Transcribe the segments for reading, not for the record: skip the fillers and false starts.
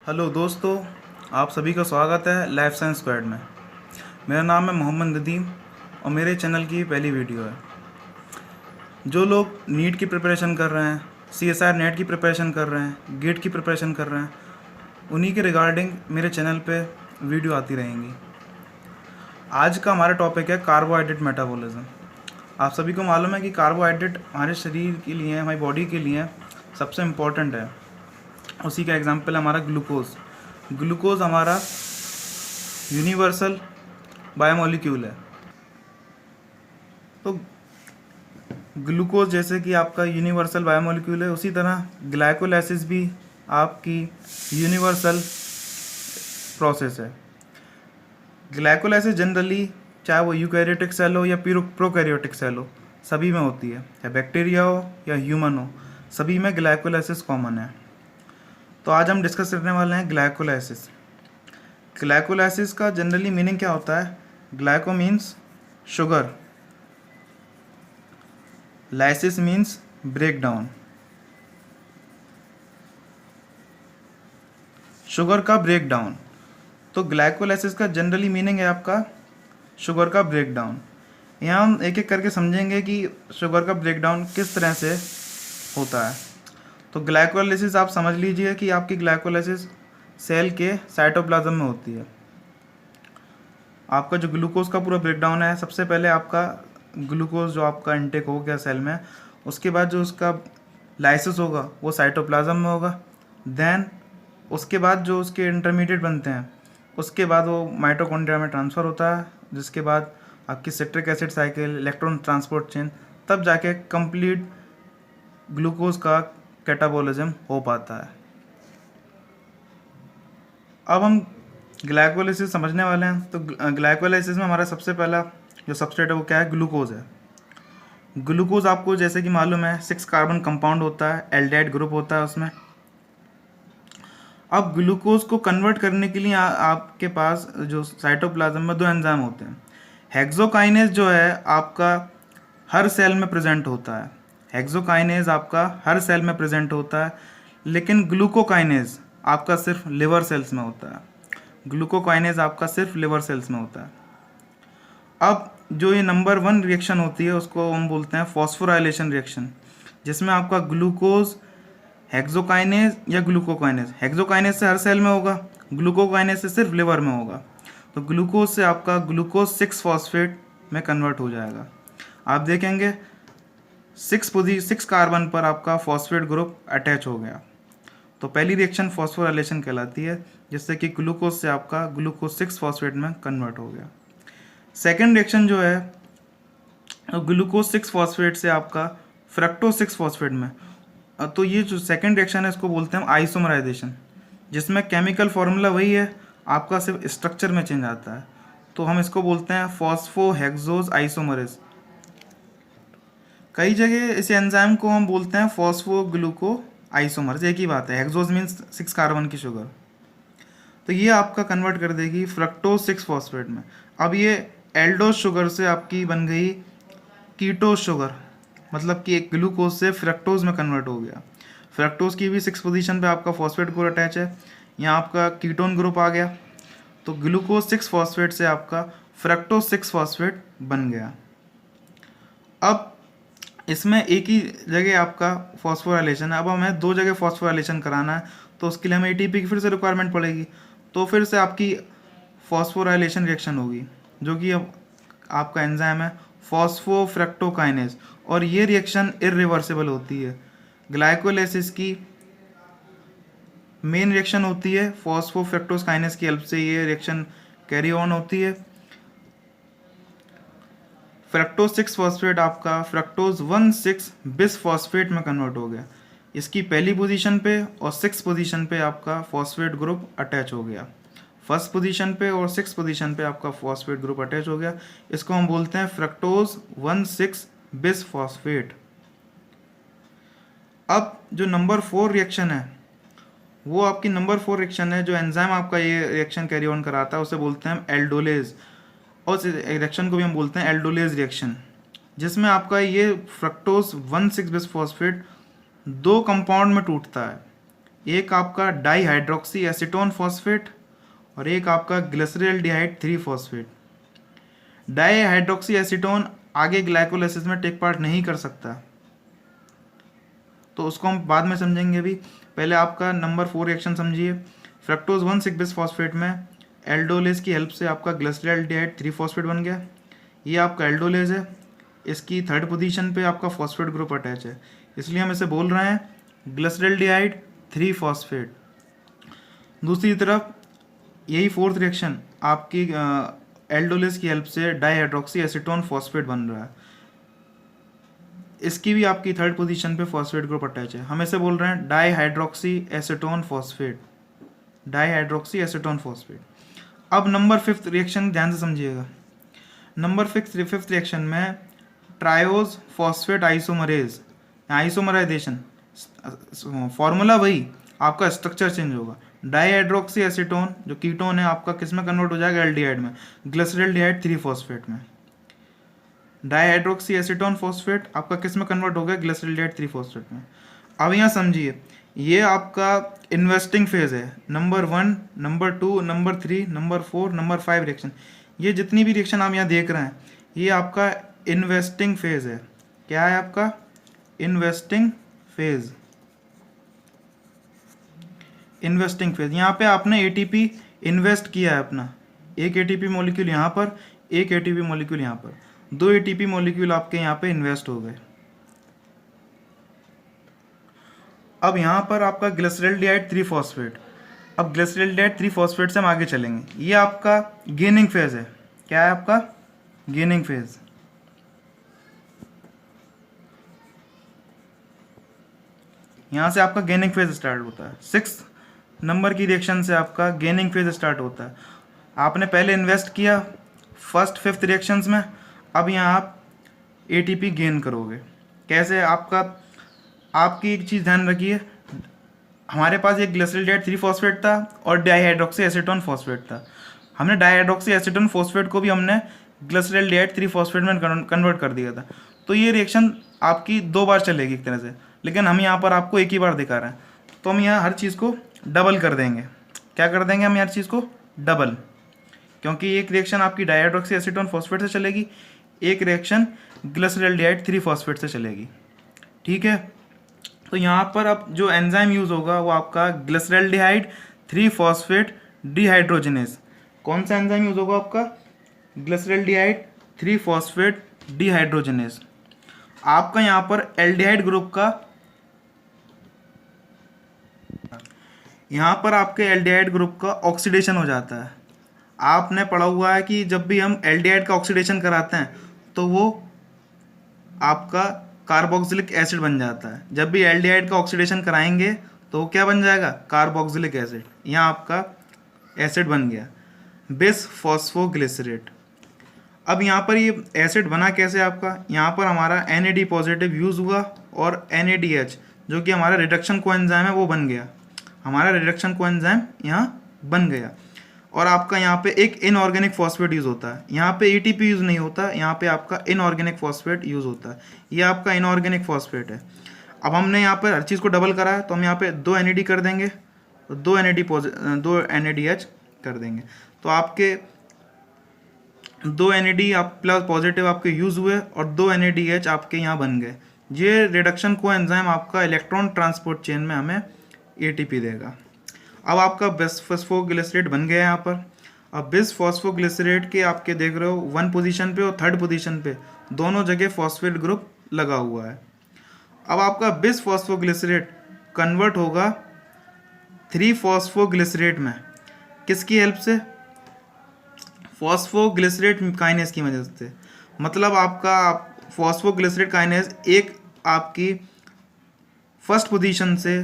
Hello दोस्तों, आप सभी का स्वागत है लाइफ साइंस स्क्वाड में। मेरा नाम है मोहम्मद नदीम और मेरे चैनल की पहली वीडियो है। जो लोग नीट की प्रिपरेशन कर रहे हैं, CSIR नेट की प्रिपरेशन कर रहे हैं, गेट की प्रिपरेशन कर रहे हैं, उन्हीं के रिगार्डिंग मेरे चैनल पे वीडियो आती रहेंगी। आज का हमारा टॉपिक है कार्बोहाइड्रेट मेटाबॉलिज्म। आप सभी को मालूम है कि कार्बोहाइड्रेट हमारे शरीर के लिए, हमारी बॉडी के लिए सबसे इम्पोर्टेंट है। उसी का एग्जाम्पल है हमारा ग्लूकोज। ग्लूकोज हमारा यूनिवर्सल बायोमोलिक्यूल है। तो ग्लूकोज जैसे कि आपका यूनिवर्सल बायोमोलिक्यूल है, उसी तरह ग्लाइकोलाइसिस भी आपकी यूनिवर्सल प्रोसेस है। ग्लाइकोलाइसिस जनरली चाहे वो यूकैरियोटिक सेल हो या प्रोकैरियोटिक सेल हो, सभी में होती है, या बैक्टीरिया हो या ह्यूमन हो, सभी में ग्लाइकोलाइसिस कॉमन है। तो आज हम डिस्कस करने वाले हैं ग्लाइकोलाइसिस। ग्लाइकोलाइसिस का जनरली मीनिंग क्या होता है? Glyco means sugar, lysis means break down. Sugar का ब्रेक डाउन। तो ग्लाइकोलाइसिस का जनरली मीनिंग है आपका शुगर का ब्रेक डाउन। यहाँ हम एक एक करके समझेंगे कि शुगर का ब्रेक डाउन किस तरह से होता है। तो ग्लाइकोलाइसिस आप समझ लीजिए कि आपकी ग्लाइकोलाइसिस सेल के साइटोप्लाज्म में होती है। आपका जो ग्लूकोज का पूरा ब्रेकडाउन है, सबसे पहले आपका ग्लूकोज जो आपका इनटेक हो गया सेल में, उसके बाद जो उसका लाइसिस होगा वो साइटोप्लाज्म में होगा। देन उसके बाद जो उसके इंटरमीडिएट बनते हैं, उसके बाद वो माइटोकॉन्ड्रिया में ट्रांसफ़र होता है, जिसके बाद आपकी citric acid cycle, electron transport chain, तब जाके कंप्लीट ग्लूकोज का कैटाबॉलिज्म हो पाता है। अब हम ग्लाइकोलाइसिस समझने वाले हैं। तो ग्लाइकोलाइसिस में हमारा सबसे पहला जो सबस्ट्रेट है वो क्या है? ग्लूकोज है। ग्लूकोज आपको जैसे कि मालूम है 6 कार्बन कंपाउंड होता है, एल्डिहाइड ग्रुप होता है उसमें। अब ग्लूकोज को कन्वर्ट करने के लिए आपके पास जो साइटोप्लाज्म में 2 एंजाइम होते हैं। हेक्सोकाइनेज जो है आपका हर सेल में प्रेजेंट होता है। हेक्सोकाइनेज आपका हर सेल में प्रेजेंट होता है, लेकिन ग्लूकोकाइनेज आपका सिर्फ लिवर सेल्स में होता है। ग्लूकोकाइनेज आपका सिर्फ लिवर सेल्स में होता है। अब जो ये नंबर 1 रिएक्शन होती है उसको हम बोलते हैं फॉस्फोराइलेशन रिएक्शन, जिसमें आपका ग्लूकोज हेक्सोकाइनेज या ग्लूकोकाइनेज, हेक्सोकाइनेज से हर सेल में होगा, ग्लूकोकाइनेज से सिर्फ लिवर में होगा। तो ग्लूकोज से आपका ग्लूकोज 6 फॉस्फेट में कन्वर्ट हो जाएगा। आप देखेंगे 6 कार्बन पर आपका फॉस्फेट ग्रुप अटैच हो गया। तो पहली रिएक्शन फॉस्फोराइलेशन कहलाती है, जिससे कि ग्लूकोज से आपका ग्लूकोज 6 फॉस्फेट में कन्वर्ट हो गया। सेकेंड रिएक्शन जो है ग्लूकोज 6 फॉस्फेट से आपका फ्रक्टोज 6 फॉस्फेट में। तो ये जो सेकेंड रिएक्शन है इसको बोलते हैं आइसोमराइजेशन, जिसमें केमिकल फॉर्मूला वही है, आपका सिर्फ स्ट्रक्चर में चेंज आता है। तो हम इसको बोलते हैं फॉस्फोहेक्सोज आइसोमरेज। कई जगह इस एंजाइम को हम बोलते हैं फॉस्फोग्लूको आइसोमर्स, एक ही बात है। हेक्सोज मीन्स 6 कार्बन की शुगर। तो ये आपका कन्वर्ट कर देगी फ्रक्टोज 6 फॉस्फेट में। अब ये एल्डोज शुगर से आपकी बन गई कीटोज शुगर, मतलब कि एक ग्लूकोज से फ्रक्टोज में कन्वर्ट हो गया। फ्रक्टोज की भी 6 पोजीशन पे आपका फॉस्फेट ग्रुप अटैच है, यहाँ आपका कीटोन ग्रुप आ गया। तो ग्लूकोज 6 फॉस्फेट से आपका फ्रक्टोज 6 फॉस्फेट बन गया। अब इसमें एक ही जगह आपका फॉस्फोराइलेशन है। अब हमें 2 जगह फॉस्फोराइलेशन कराना है, तो उसके लिए हमें ATP की फिर से रिक्वायरमेंट पड़ेगी। तो फिर से आपकी फॉस्फोराइलेशन रिएक्शन होगी, जो कि अब आपका एंजाइम है फॉस्फोफ्रक्टोकाइनेज, और ये रिएक्शन इरिवर्सिबल होती है। ग्लाइकोलाइसिस की मेन रिएक्शन होती है फॉस्फोफ्रक्टोकाइनेज की हेल्प से ये रिएक्शन कैरी ऑन होती है। फ्रक्टोज 6 फॉस्फेट आपका फ्रक्टोज 1,6 बिस फॉस्फेट में कन्वर्ट हो गया। इसकी पहली पोजीशन पे और 6 पोजीशन पे आपका फॉस्फेट ग्रुप अटैच हो गया। फर्स्ट पोजीशन पे और 6 पोजीशन पे आपका फॉस्फेट ग्रुप अटैच हो गया। इसको हम बोलते हैं फ्रक्टोज 1,6 बिस फॉस्फेट। अब जो नंबर 4 रिएक्शन है वो आपकी नंबर 4 रिएक्शन है, जो एंजाइम आपका ये रिएक्शन कैरी ऑन कराता है उसे बोलते हैं हम एल्डोलेज, और इस रिएक्शन को भी हम बोलते हैं एल्डोलेज रिएक्शन, जिसमें आपका ये फ्रक्टोज 1,6 बिस फॉस्फेट 2 कंपाउंड में टूटता है। एक आपका डाई हाइड्रोक्सी एसीटोन फॉस्फेट और एक आपका glyceraldehyde 3 phosphate. Di hydroxy acetone आगे ग्लाइकोलाइसिस में टेक पार्ट नहीं कर सकता, तो उसको हम बाद में समझेंगे। भी पहले आपका नंबर 4 रिएक्शन समझिए। फ्रक्टोज 1,6 बिस फॉस्फेट में एल्डोलेज की हेल्प से आपका ग्लिसरॉल्डिहाइड 3 फॉस्फेट बन गया। ये आपका एल्डोलेज है, इसकी थर्ड पोजीशन पे आपका फॉस्फेट ग्रुप अटैच है, इसलिए हम इसे बोल रहे हैं ग्लिसरॉल्डिहाइड 3 फॉस्फेट। दूसरी तरफ यही फोर्थ रिएक्शन आपकी एल्डोलेज की हेल्प से डाईहाइड्रोक्सी एसीटोन फॉस्फेट बन रहा है, इसकी भी आपकी थर्ड पोजीशन पे फॉस्फेट ग्रुप अटैच है, हम इसे बोल रहे हैं dihydroxy acetone phosphate, dihydroxy acetone phosphate. अब नंबर 5 रिएक्शन ध्यान से समझिएगा। नंबर 5 रिएक्शन में triose phosphate isomerase, isomerization formula वही, आपका स्ट्रक्चर चेंज होगा। डाईहाइड्रोक्सी एसीटोन जो कीटोन है आपका किस में कन्वर्ट हो जाएगा, एल्डिहाइड में, ग्लिसरॉल्डिहाइड 3 फॉस्फेट में। डाईहाइड्रोक्सी एसीटोन फॉस्फेट आपका किस में कन्वर्ट हो गया, ग्लिसरॉल्डिहाइड 3 फॉस्फेट में। अब यहाँ समझिए, ये आपका इन्वेस्टिंग फेज है, number 1, number 2, number 3, number 4, number 5 reaction. ये जितनी भी रिएक्शन आप यहाँ देख रहे हैं ये आपका इन्वेस्टिंग फेज है। क्या है आपका इन्वेस्टिंग फेज, इन्वेस्टिंग फेज। यहाँ पे आपने एटीपी इन्वेस्ट किया है अपना, एक एटीपी मॉलिक्यूल यहाँ पर, एक एटीपी मॉलिक्यूल यहाँ पर, 2 एटीपी मॉलिक्यूल आपके यहाँ पे इन्वेस्ट हो गए। अब यहाँ पर आपका ग्लिसरॉल्डिहाइड 3 फॉस्फेट, अब ग्लिसरॉल्डिहाइड 3 फॉस्फेट से हम आगे चलेंगे। ये आपका गेनिंग फेज है। क्या है आपका गेनिंग फेज। यहाँ से आपका गेनिंग फेज स्टार्ट होता है, 6 नंबर की रिएक्शन से आपका गेनिंग फेज स्टार्ट होता है। आपने पहले इन्वेस्ट किया फर्स्ट 5th रिएक्शंस में, अब यहाँ आप एटीपी गेन करोगे। कैसे आपका, आपकी एक चीज़ ध्यान रखिए, हमारे पास एक ग्लिसरॉल्डिहाइड 3 फॉस्फेट था और डाईहाइड्रोक्सी एसीटोन फॉस्फेट था। हमने डाईहाइड्रोक्सी एसीटोन फॉस्फेट को भी हमने ग्लिसरॉल्डिहाइड 3 फॉस्फेट में कन्वर्ट कर दिया था। तो ये रिएक्शन आपकी 2 बार चलेगी एक तरह से, लेकिन हम यहाँ पर आपको एक ही बार दिखा रहे हैं, तो हम यहाँ हर चीज़ को डबल कर देंगे। क्या कर देंगे हम हर चीज़ को डबल, क्योंकि एक रिएक्शन आपकी डाईहाइड्रोक्सी एसीटोन फॉस्फेट से चलेगी, एक रिएक्शन ग्लिसरॉल्डिहाइड 3 फॉस्फेट से चलेगी। ठीक है, तो यहाँ पर अब जो एंजाइम यूज़ होगा वो आपका ग्लिसरॉल्डिहाइड 3 फॉस्फेट डिहाइड्रोजिनेज। कौन सा एंजाइम यूज़ होगा आपका, ग्लिसरॉल्डिहाइड 3 फॉस्फेट डिहाइड्रोजिनेज। आपका यहाँ पर एल्डिहाइड ग्रुप का, यहाँ पर आपके एल्डिहाइड ग्रुप का ऑक्सीडेशन हो जाता है। आपने पढ़ा हुआ है कि जब भी हम एल्डिहाइड का ऑक्सीडेशन कराते हैं तो वो आपका कार्बोक्सिलिक एसिड बन जाता है। जब भी एल्डिहाइड का ऑक्सीडेशन कराएंगे तो क्या बन जाएगा, कार्बोक्सिलिक एसिड। यहाँ आपका एसिड बन गया बिस फॉस्फोग्लिसरेट। अब यहाँ पर ये एसिड बना कैसे आपका, यहाँ पर हमारा NAD पॉजिटिव यूज़ हुआ और NADH जो कि हमारा रिडक्शन कोएंजाइम है वो बन गया, हमारा रिडक्शन कोएंजाइम यहाँ बन गया। और आपका यहाँ पे एक इनऑर्गेनिक फॉस्फेट यूज़ होता है, यहाँ पे ATP यूज़ नहीं होता, यहाँ पे आपका इनऑर्गेनिक फॉस्फेट यूज़ होता है। ये आपका इनऑर्गेनिक फॉस्फेट है। अब हमने यहाँ पर हर चीज़ को डबल करा है, तो हम यहाँ पे 2 NAD कर देंगे, तो 2 NADH कर देंगे, तो आपके 2 NAD आप प्लस पॉजिटिव आपके यूज़ हुए और 2 NADH आपके यहाँ बन गए। ये रिडक्शन कोएंजाइम आपका इलेक्ट्रॉन ट्रांसपोर्ट चेन में हमें ATP देगा। अब आपका बिस फॉस्फोग्लिसरेट बन गया यहाँ पर। अब बिस फॉस्फोग्लिसरेट के आपके देख रहे हो 1 पोजीशन पे और 3rd पोजीशन पे दोनों जगह फॉस्फेट ग्रुप लगा हुआ है। अब आपका बिस फॉस्फोग्लिसरेट कन्वर्ट होगा 3 फॉस्फोग्लिसरेट में, किसकी हेल्प से, फॉस्फोग्लिसरेट काइनेज की मदद से। मतलब आपका फॉस्फोग्लिसरेट काइनेज एक आपकी फर्स्ट पोजीशन से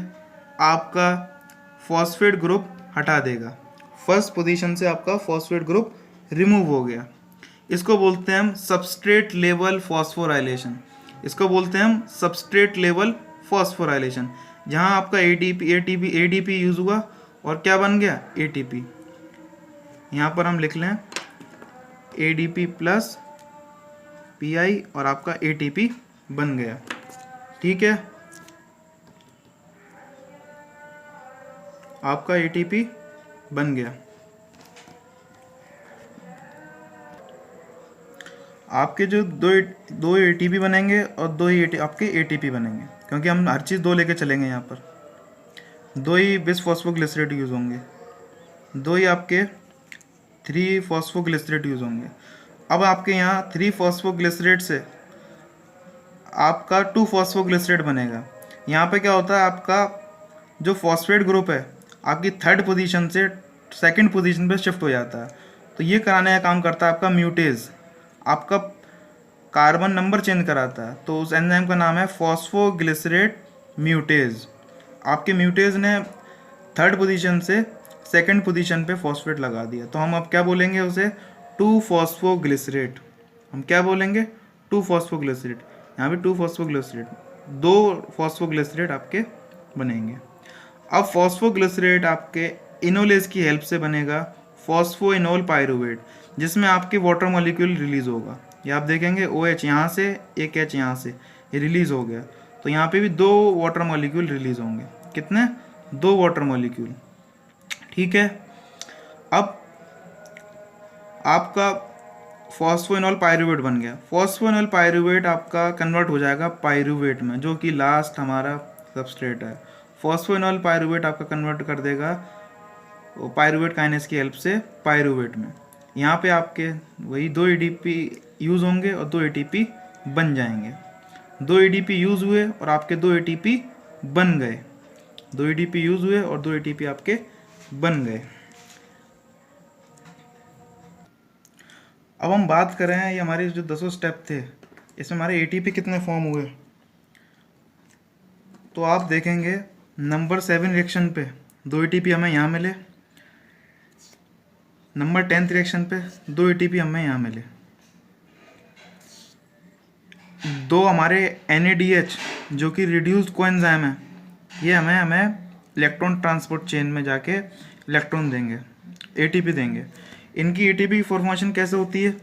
आपका फॉस्फेट ग्रुप हटा देगा, फर्स्ट पोजीशन से आपका फॉस्फेट ग्रुप रिमूव हो गया। इसको बोलते हैं हम सबस्ट्रेट लेवल फॉस्फोराइलेशन, इसको बोलते हैं हम सबस्ट्रेट लेवल फॉस्फोराइलेशन, जहां आपका ADP यूज़ हुआ और क्या बन गया, ATP। यहाँ पर हम लिख लें ADP प्लस PI और आपका ATP बन गया। ठीक है, आपका एटीपी बन गया। आपके जो दो एटीपी बनेंगे और दो ही आपके एटीपी बनेंगे, क्योंकि हम हर चीज़ दो लेके चलेंगे। यहाँ पर दो ही बिस फॉस्फोग्लिसरेट यूज़ होंगे, दो ही आपके 3 फॉस्फोग्लिसरेट यूज़ होंगे। अब आपके यहाँ 3 फॉस्फोग्लिसरेट से आपका 2 फॉस्फोग्लिसरेट बनेगा। यहाँ पे क्या होता है, आपका जो फॉस्फेट ग्रुप है आपकी 3rd पोजीशन से 2nd पोजीशन पे शिफ्ट हो जाता है। तो ये कराने का काम करता है आपका म्यूटेज, आपका कार्बन नंबर चेंज कराता है। तो उस एंजाइम का नाम है फॉस्फोग्लिसरेट म्यूटेज। आपके म्यूटेज ने 3rd पोजीशन से 2nd पोजीशन पे फॉस्फेट लगा दिया, तो हम अब क्या बोलेंगे उसे, 2 फॉस्फोग्लिसरेट। हम क्या बोलेंगे, 2 फॉस्फोग्लिसरेट। यहाँ पे 2 फॉस्फोग्लिसरेट, 2 फॉस्फोग्लिसरेट आपके बनेंगे। अब फॉस्फोग्लिसरेट आपके इनोलेज की हेल्प से बनेगा फॉस्फोइनोल पायरुवेट, जिसमें आपके वाटर मॉलिक्यूल रिलीज होगा। ये आप देखेंगे OH यहाँ से, एक H यहाँ से, ये रिलीज हो गया। तो यहाँ पे भी 2 वाटर मॉलिक्यूल रिलीज होंगे। कितने, 2 वाटर मॉलिक्यूल। ठीक है। अब आपका फॉस्फोइनोल पायरुवेट बन गया। फॉस्फोइनोल पायरुवेट आपका कन्वर्ट हो जाएगा पायरुवेट में, जो कि लास्ट हमारा सबस्ट्रेट है। फॉस्फोइनोल पायरुवेट आपका कन्वर्ट कर देगा पायरुवेट काइनेस की हेल्प से पायरुवेट में। यहाँ पे आपके वही 2 एडीपी यूज़ होंगे और 2 एटीपी बन जाएंगे। 2 एडीपी यूज़ हुए और आपके 2 एटीपी बन गए। 2 एडीपी यूज़ हुए और 2 एटीपी आपके बन गए। अब हम बात कर रहे हैं, ये हमारे जो 10 स्टेप थे, इसमें हमारे एटीपी कितने फॉर्म हुए। तो आप देखेंगे नंबर 7 रिएक्शन पे 2 एटीपी हमें यहाँ मिले, नंबर 10th रिएक्शन पे 2 एटीपी हमें यहाँ मिले। 2 हमारे NADH जो कि रिड्यूस्ड कोएंजाइम है, ये हमें इलेक्ट्रॉन ट्रांसपोर्ट चेन में जाके इलेक्ट्रॉन देंगे, एटीपी देंगे। इनकी एटीपी फॉर्मेशन कैसे होती है,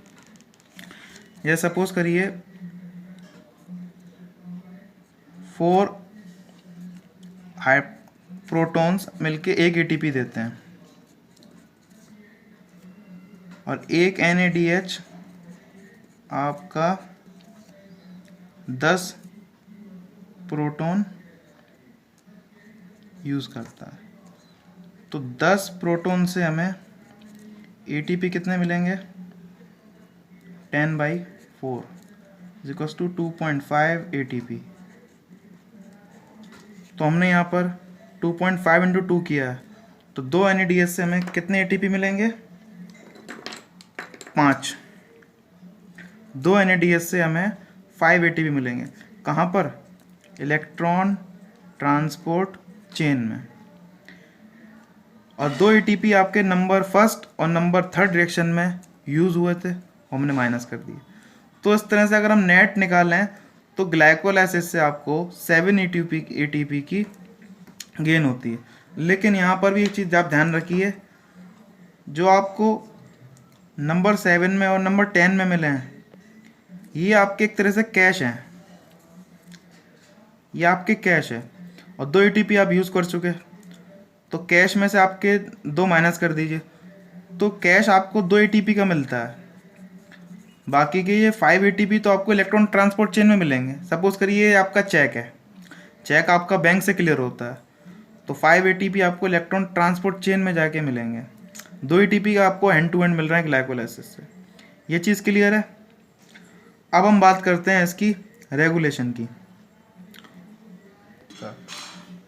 ये सपोज करिए 4 प्रोटॉन्स मिलके एक एटीपी देते हैं और एक NADH आपका 10 प्रोटॉन यूज़ करता है। तो 10 प्रोटॉन से हमें एटीपी कितने मिलेंगे, 10/4 इक्वल्स टू 2.5 एटीपी। तो हमने यहाँ पर 2.5 इंटू 2 किया है, तो 2 NADH से हमें कितने एटीपी मिलेंगे, 5। 2 NADH से हमें 5 एटीपी मिलेंगे। कहाँ पर, इलेक्ट्रॉन ट्रांसपोर्ट चेन में। और 2 एटीपी आपके नंबर 1st और नंबर 3rd रिएक्शन में यूज़ हुए थे, हमने माइनस कर दिए। तो इस तरह से अगर हम नेट निकालें तो ग्लाइकोलाइसिस से आपको 7 एटीपी की गेन होती है। लेकिन यहाँ पर भी एक चीज़ आप ध्यान रखिए, जो आपको नंबर 7 में और नंबर 10 में मिले हैं, ये आपके एक तरह से कैश हैं, ये आपके कैश है। और 2 एटीपी आप यूज़ कर चुके, तो कैश में से आपके 2 माइनस कर दीजिए, तो कैश आपको 2 एटीपी का मिलता है। बाकी के ये 5 एटीपी तो आपको इलेक्ट्रॉन ट्रांसपोर्ट चेन में मिलेंगे। सपोज करिए आपका चेक है, चेक आपका बैंक से क्लियर होता है, तो 5 एटीपी आपको इलेक्ट्रॉन ट्रांसपोर्ट चेन में जाके मिलेंगे। 2 एटीपी का आपको एंड टू एंड मिल रहा है ग्लाइकोलाइसिस से। ये चीज़ क्लियर है। अब हम बात करते हैं इसकी रेगुलेशन की।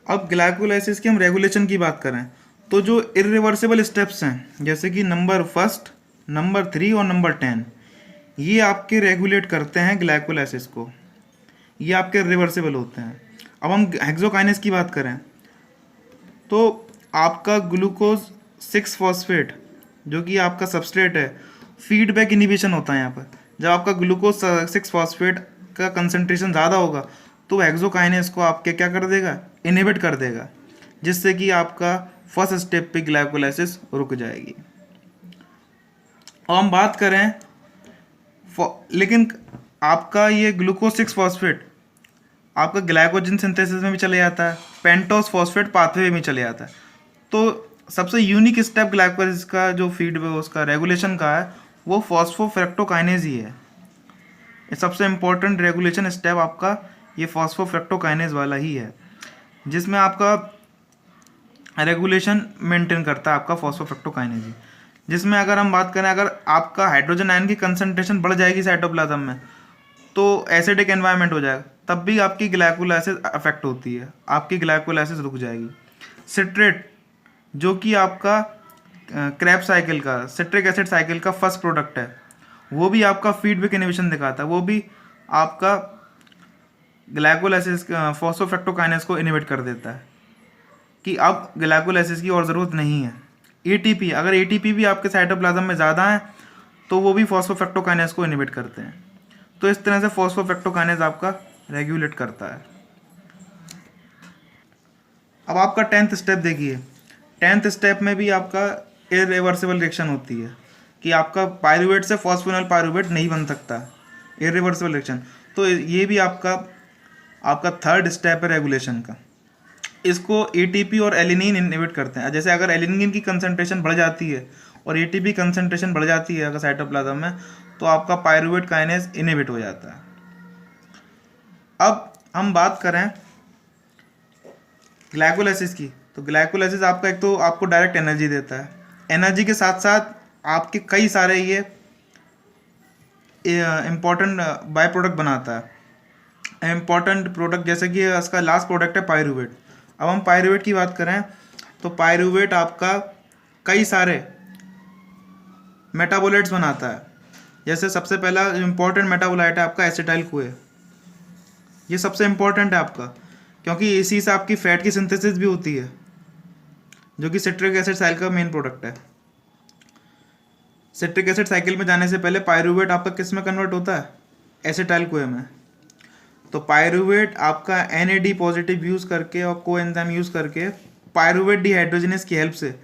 अब ग्लाइकोलाइसिस की हम रेगुलेशन की बात करें तो जो इरिवर्सिबल स्टेप्स हैं, जैसे कि नंबर 1, नंबर 3 और नंबर 10, ये आपके रेगुलेट करते हैं ग्लाइकोलाइसिस को, ये आपके रिवर्सिबल होते हैं। अब हम हेक्सोकाइनेस की बात करें तो आपका ग्लूकोज 6 फॉस्फेट जो कि आपका सबस्ट्रेट है, फीडबैक इनिबिशन होता है यहाँ पर। जब आपका ग्लूकोज 6 फॉस्फेट का कंसंट्रेशन ज़्यादा होगा तो हेक्सोकाइनेस को आपके क्या कर देगा, इनहिबिट कर देगा, जिससे कि आपका फर्स्ट स्टेप पे ग्लाइकोलाइसिस रुक जाएगी। और हम बात करें लेकिन आपका ये ग्लूकोज 6 फॉस्फेट आपका ग्लाइकोजन सिंथेसिस में भी चले जाता है, पेंटोस फॉस्फेट पाथवे में भी चले जाता है। तो सबसे यूनिक स्टेप ग्लाइकोलाइसिस का जो फीड उसका रेगुलेशन का है वो फॉस्फोफ्रक्टोकाइनेज ही है। ये सबसे इम्पोर्टेंट रेगुलेशन स्टेप आपका ये फॉस्फोफ्रक्टोकाइनेज वाला ही है, जिसमें आपका रेगुलेशन मेंटेन करता है आपका फॉस्फोफ्रक्टोकाइनेज ही। जिसमें अगर हम बात करें, अगर आपका हाइड्रोजन आयन की कंसंट्रेशन बढ़ जाएगी साइटोप्लाज्म में तो एसिडिक एनवायरनमेंट हो जाएगा, तब भी आपकी ग्लाइकोलाइसिस अफेक्ट होती है, आपकी ग्लाइकोलाइसिस रुक जाएगी। सिट्रेट जो कि आपका क्रैब साइकिल का सिट्रिक एसिड साइकिल का फर्स्ट प्रोडक्ट है, वो भी आपका फीडबैक इनहिबिशन दिखाता है, वो भी आपका ग्लाइकोलाइसिस फॉस्फोफ्रक्टोकाइनेज को इनहिबिट कर देता है कि अब ग्लाइकोलाइसिस की और ज़रूरत नहीं है। एटीपी, अगर एटीपी भी आपके साइटोप्लाज्म में ज़्यादा है तो वो भी फॉस्फोफ्रक्टोकाइनेज को इनहिबिट करते हैं। तो इस तरह से फॉस्फोफ्रक्टोकाइनेज आपका रेगुलेट करता है। अब आपका 10th स्टेप देखिए। 10th स्टेप में भी आपका इरिवर्सिबल रिएक्शन होती है कि आपका पायरुवेट से फॉस्फोनिल पायरुवेट नहीं बन सकता, इरिवर्सिबल रिएक्शन। तो ये भी आपका 3rd स्टेप है रेगुलेशन का। इसको एटीपी और एलिनिन इनहिबिट करते हैं। जैसे अगर एलिनिन की कंसंट्रेशन बढ़ जाती है और एटीपी कंसंट्रेशन बढ़ जाती है अगर साइटोप्लाज्म में, तो आपका पायरुवेट काइनेज इनहिबिट हो जाता है। अब हम बात करें ग्लाइकोलाइसिस की, तो ग्लाइकोलाइसिस आपका एक तो आपको डायरेक्ट एनर्जी देता है, एनर्जी के साथ साथ आपके कई सारे ये इम्पोर्टेंट बाय प्रोडक्ट बनाता है। इम्पोर्टेंट प्रोडक्ट जैसे कि इसका लास्ट प्रोडक्ट है पायरुवेट। अब हम पायरुवेट की बात करें तो पायरुवेट आपका कई सारे मेटाबोलाइट्स बनाता है। जैसे सबसे पहला इम्पोर्टेंट मेटाबोलाइट है आपका एसिटाइल कोए, ये सबसे इम्पोर्टेंट है आपका, क्योंकि इसी से आपकी फैट की सिंथेसिस भी होती है, जो कि सिट्रिक एसिड साइकिल का मेन प्रोडक्ट है। सिट्रिक एसिड साइकिल में जाने से पहले पायरुवेट आपका किस में कन्वर्ट होता है? एसिटाइल कोए में। तो पायरुवेट आपका NAD पॉजिटिव यूज़ करके और कोएंजाइम यूज़ करके पायरुवेट डिहाइड्रोजनेस की हेल्प से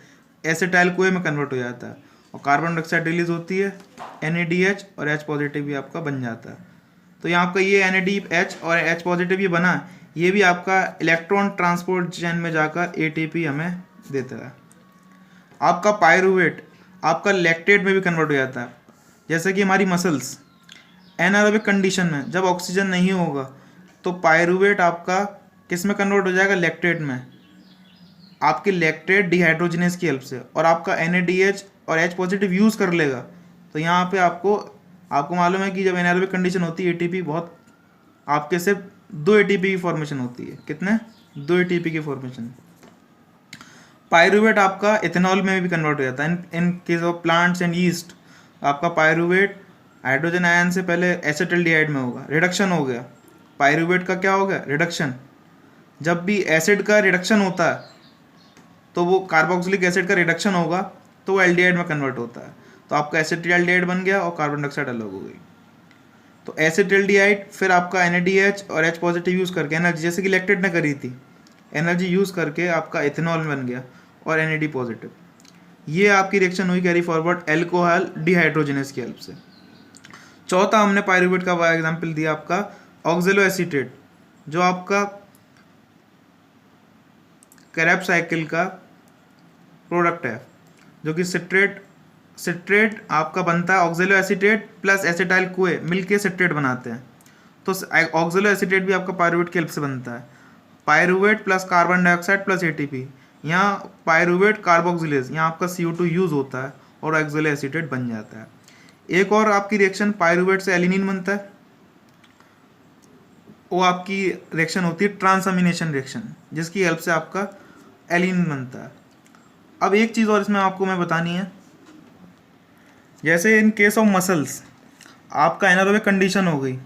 एसिटाइल कोए में कन्वर्ट हो जाता है और कार्बन डाइऑक्साइड रिलीज होती है, NADH और H पॉजिटिव भी आपका बन जाता है। तो यहाँ आपका ये NADH और H पॉजिटिव ये बना, ये भी आपका इलेक्ट्रॉन ट्रांसपोर्ट चेन में जाकर ATP हमें देता है। आपका पायरुवेट आपका लैक्टेट में भी कन्वर्ट हो जाता है। जैसे कि हमारी मसल्स एनारोबिक कंडीशन में जब ऑक्सीजन नहीं होगा तो पायरुवेट आपका किस में कन्वर्ट हो जाएगा? लैक्टेट में। आपके लैक्टेट डिहाइड्रोजनेस की हेल्प से, और आपका NADH और H पॉजिटिव यूज़ कर लेगा। तो यहाँ पे आपको मालूम है कि जब एनारोबिक कंडीशन होती है ATP बहुत आपके सिर्फ 2 ATP की फॉर्मेशन होती है। कितने? 2 ATP की फॉर्मेशन। पायरुवेट आपका इथेनॉल में भी कन्वर्ट हो जाता है। In case of plants and yeast आपका पायरुवेट हाइड्रोजन आयन से पहले एसिटिल्डिहाइड में होगा, रिडक्शन हो गया। पायरुवेट का क्या हो गया? रिडक्शन। जब भी एसिड का रिडक्शन होता है तो वो कार्बोक्सिलिक एसिड का रिडक्शन होगा तो वो एल्डिहाइड में कन्वर्ट होता है, तो आपका एसिटिल्डिहाइड बन गया और कार्बन डाइऑक्साइड अलग हो गई। तो एसिटिल्डिहाइड फिर आपका NADH और H पॉजिटिव यूज़ करके एनर्जी, जैसे कि लैक्टेट ने करी थी, एनर्जी यूज़ करके आपका इथेनॉल बन गया और NAD पॉजिटिव। ये आपकी रिएक्शन हुई कैरी फॉरवर्ड एल्कोहल डिहाइड्रोजनेस की हेल्प से। चौथा हमने पायरुवेट का एग्जाम्पल दिया आपका ऑक्जेलो एसीटेट, जो आपका क्रैब साइकिल का प्रोडक्ट है, जो कि सिट्रेट आपका बनता है। ऑक्जेलो एसीटेट प्लस एसिटाइल कोए मिलके सिट्रेट बनाते हैं। तो ऑक्जेलो एसीटेट भी आपका पायरुवेट की हेल्प से बनता है। Pyruvate plus carbon dioxide plus ATP, यहाँ पायरुवेट कार्बोक्सिलेज, यहाँ आपका CO2 यूज़ होता है और ऑक्जेलो एसीटेट बन जाता है। एक और आपकी रिएक्शन पायरुवेट से एलिनिन बनता है, वो आपकी रिएक्शन होती है ट्रांसअमीनेशन रिएक्शन, जिसकी हेल्प से आपका एलिनिन बनता है। अब एक चीज़ और इसमें आपको मैं बतानी है, जैसे इन केस ऑफ मसल्स आपका एनारोबिक कंडीशन हो गई,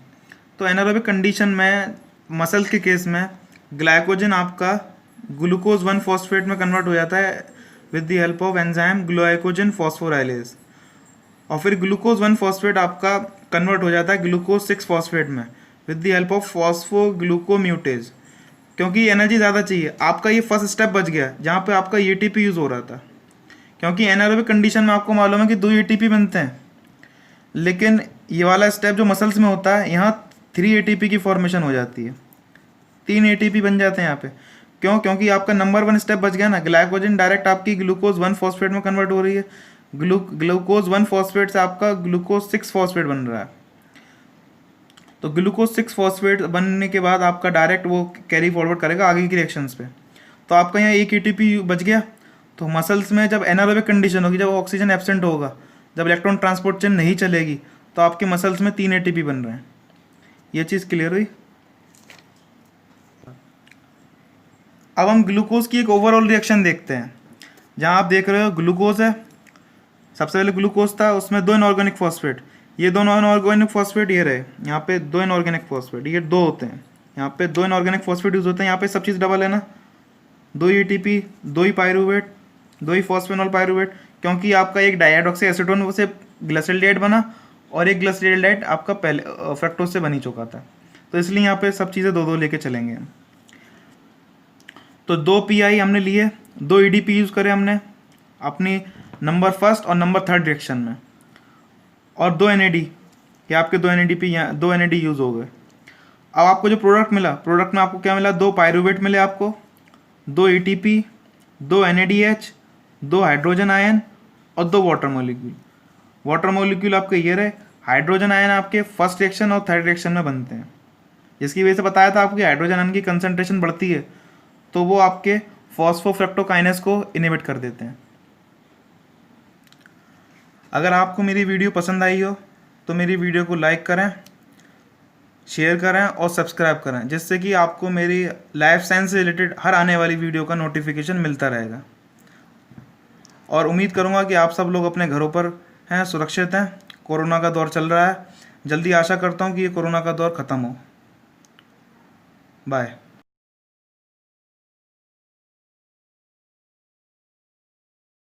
तो एनारोबिक कंडीशन में मसल्स के केस में ग्लाइकोजन आपका ग्लूकोज 1 फॉस्फेट में कन्वर्ट हो जाता है with the help of enzyme glycogen phosphorylase, और फिर ग्लूकोज 1 फॉस्फेट आपका कन्वर्ट हो जाता है ग्लूकोज 6 फॉस्फेट में विद द हेल्प ऑफ फॉस्फोग्लूकोम्यूटेज, क्योंकि एनर्जी ज़्यादा चाहिए। आपका ये फर्स्ट स्टेप बच गया जहाँ पे आपका ATP यूज़ हो रहा था, क्योंकि एनारोबिक कंडीशन में आपको मालूम है कि 2 ATP बनते हैं, लेकिन ये वाला स्टेप जो मसल्स में होता है यहाँ 3 ATP की फॉर्मेशन हो जाती है, 3 ATP बन जाते हैं यहाँ पे। क्यों? क्योंकि आपका नंबर 1 स्टेप बच गया ना, ग्लाइकोजन डायरेक्ट आपकी ग्लूकोज 1 फॉस्फेट में कन्वर्ट हो रही है, ग्लूकोज 1 फॉस्फेट से आपका ग्लूकोज 6 फॉस्फेट बन रहा है। तो ग्लूकोज 6 फॉस्फेट बनने के बाद आपका डायरेक्ट वो कैरी फॉरवर्ड करेगा आगे की रिएक्शंस पे। तो आपका यहाँ एक एटीपी बच गया। तो मसल्स में जब एनारोबिक कंडीशन होगी, जब ऑक्सीजन एब्सेंट होगा, जब इलेक्ट्रॉन ट्रांसपोर्ट चेन नहीं चलेगी, तो आपके मसल्स में 3 एटीपी बन रहे हैं। ये चीज़ क्लियर हुई? अब हम ग्लूकोज की एक ओवरऑल रिएक्शन देखते हैं। जहाँ आप देख रहे हो ग्लूकोज है, सबसे पहले ग्लूकोज था, उसमें 2 इनऑर्गेनिक फॉस्फेट, ये 2 इनऑर्गेनिक फॉस्फेट ये रहे, यहाँ पे 2 इनऑर्गेनिक फॉस्फेट, ये 2 होते हैं, यहाँ पे 2 इनऑर्गेनिक फॉस्फेट यूज होते हैं। यहाँ पे सब चीज़ डबल है ना, 2 एटीपी, 2 ही पायरूवेट, 2 ही फॉस्फेनॉल पायरूवेट, क्योंकि आपका एक डाइऑक्सी एसीटोन से ग्लिसरॉल्डिहाइड बना और एक ग्लिसरॉल्डिहाइड आपका पहले फ्रक्टोज से बनी चुका था। तो इसलिए यहाँ पे सब चीज़ें 2-2 लेके चलेंगे हम। तो 2 पीआई हमने लिए, 2 ईडीपी यूज़ करे हमने अपनी नंबर 1 और नंबर 3 रिएक्शन में, और 2 एनएडी, ये आपके 2 एनएडीपी, 2 एनएडी यूज़ हो गए। अब आपको जो प्रोडक्ट मिला, प्रोडक्ट में आपको क्या मिला? 2 पायरूवेट मिले आपको, 2 एटीपी, 2 एनएडीएच, 2 हाइड्रोजन आयन और 2 वाटर मॉलिक्यूल। वाटर मॉलिक्यूल आपके ये रहे, हाइड्रोजन आयन आपके फर्स्ट रिएक्शन और 3rd रिएक्शन में बनते हैं, जिसकी वजह से बताया था आपकी हाइड्रोजन आयन की कंसंट्रेशन बढ़ती है, तो वो आपके फॉस्फोफ्रक्टोकाइनेस को इनहिबिट कर देते हैं। अगर आपको मेरी वीडियो पसंद आई हो तो मेरी वीडियो को लाइक करें, शेयर करें और सब्सक्राइब करें, जिससे कि आपको मेरी लाइफ साइंस से रिलेटेड हर आने वाली वीडियो का नोटिफिकेशन मिलता रहेगा। और उम्मीद करूँगा कि आप सब लोग अपने घरों पर हैं, सुरक्षित हैं। कोरोना का दौर चल रहा है, जल्दी आशा करता हूँ कि ये कोरोना का दौर ख़त्म हो। बाय।